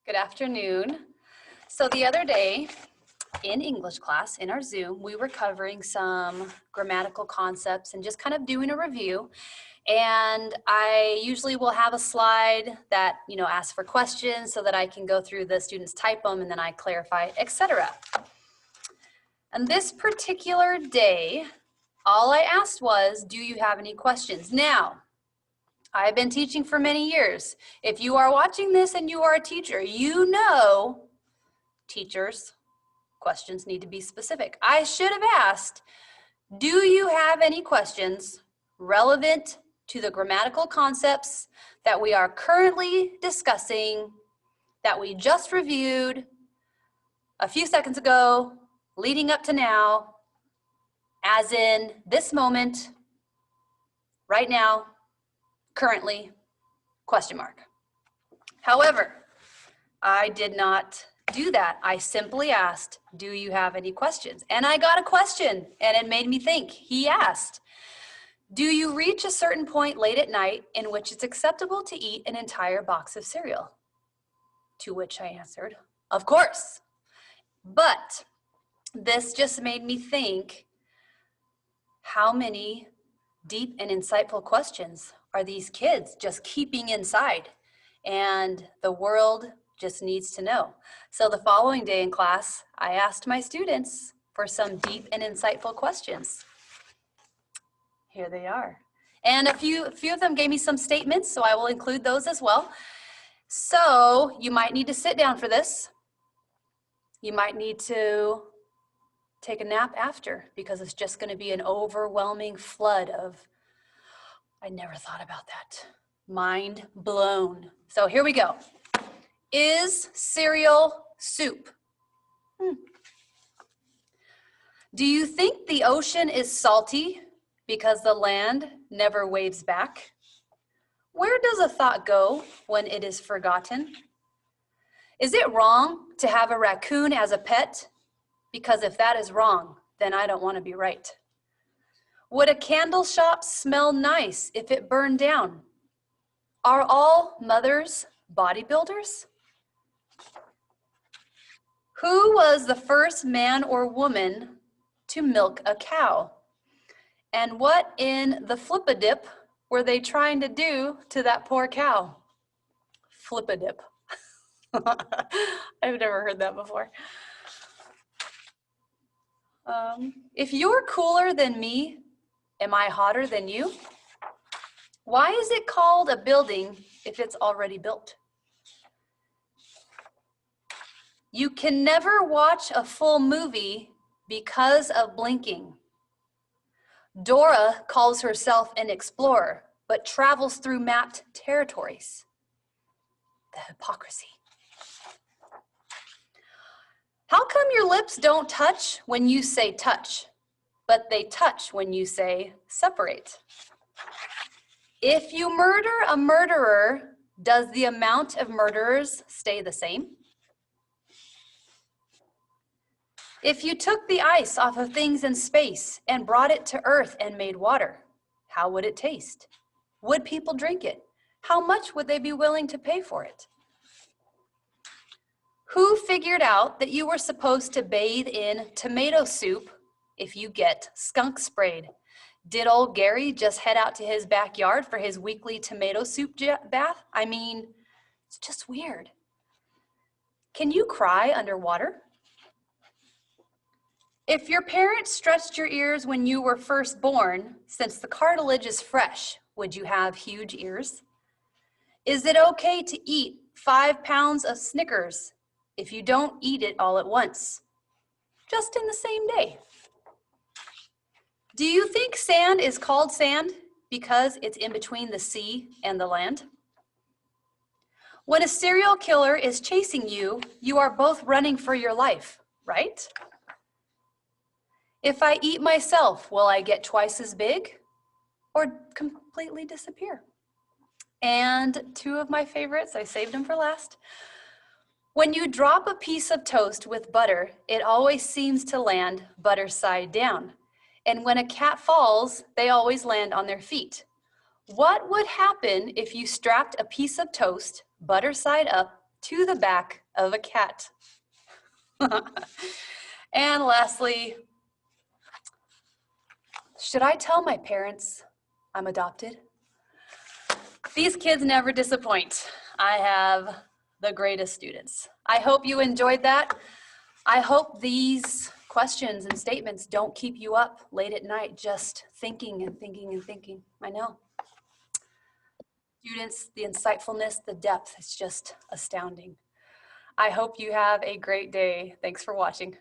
Good afternoon. So the other day in English class, in our Zoom, we were covering some grammatical concepts and just kind of doing a review. And I usually will have a slide that, asks for questions so that I can go through the students, type them, and then I clarify, etc. And this particular day, all I asked was, do you have any questions? Now, I've been teaching for many years. If you are watching this and you are a teacher, you know teachers, questions need to be specific. I should have asked, do you have any questions relevant to the grammatical concepts that we are currently discussing, that we just reviewed a few seconds ago, leading up to now, as in this moment, right now, currently, question mark. However, I did not do that. I simply asked, do you have any questions? And I got a question, and it made me think. He asked, do you reach a certain point late at night in which it's acceptable to eat an entire box of cereal? To which I answered, of course. But this just made me think, how many deep and insightful questions are these kids just keeping inside? And the world just needs to know. So the following day in class, I asked my students for some deep and insightful questions. Here they are. And a few of them gave me some statements, so I will include those as well. So you might need to sit down for this. You might need to take a nap after, because it's just going to be an overwhelming flood of, I never thought about that. Mind blown. So here we go. Is cereal soup? Do you think the ocean is salty because the land never waves back? Where does a thought go when it is forgotten? Is it wrong to have a raccoon as a pet? Because if that is wrong, then I don't want to be right. Would a candle shop smell nice if it burned down? Are all mothers bodybuilders? Who was the first man or woman to milk a cow? And what in the flip-a-dip were they trying to do to that poor cow? Flip-a-dip. I've never heard that before. If you're cooler than me, am I hotter than you? Why is it called a building if it's already built? You can never watch a full movie because of blinking. Dora calls herself an explorer, but travels through mapped territories. The hypocrisy. How come your lips don't touch when you say touch, but they touch when you say separate? If you murder a murderer, does the amount of murderers stay the same? If you took the ice off of things in space and brought it to Earth and made water, how would it taste? Would people drink it? How much would they be willing to pay for it? Who figured out that you were supposed to bathe in tomato soup if you get skunk sprayed? Did old Gary just head out to his backyard for his weekly tomato soup bath? I mean, it's just weird. Can you cry underwater? If your parents stretched your ears when you were first born, since the cartilage is fresh, would you have huge ears? Is it okay to eat 5 pounds of Snickers if you don't eat it all at once, just in the same day? Do you think sand is called sand because it's in between the sea and the land? When a serial killer is chasing you, you are both running for your life, right? If I eat myself, will I get twice as big or completely disappear? And two of my favorites, I saved them for last. When you drop a piece of toast with butter, it always seems to land butter side down. And when a cat falls, they always land on their feet. What would happen if you strapped a piece of toast, butter side up, to the back of a cat. And lastly, should I tell my parents I'm adopted? These kids never disappoint. I have the greatest students. I hope you enjoyed that. I hope these questions and statements don't keep you up late at night just thinking and thinking and thinking. I know. Students, the insightfulness, the depth, it's just astounding. I hope you have a great day. Thanks for watching.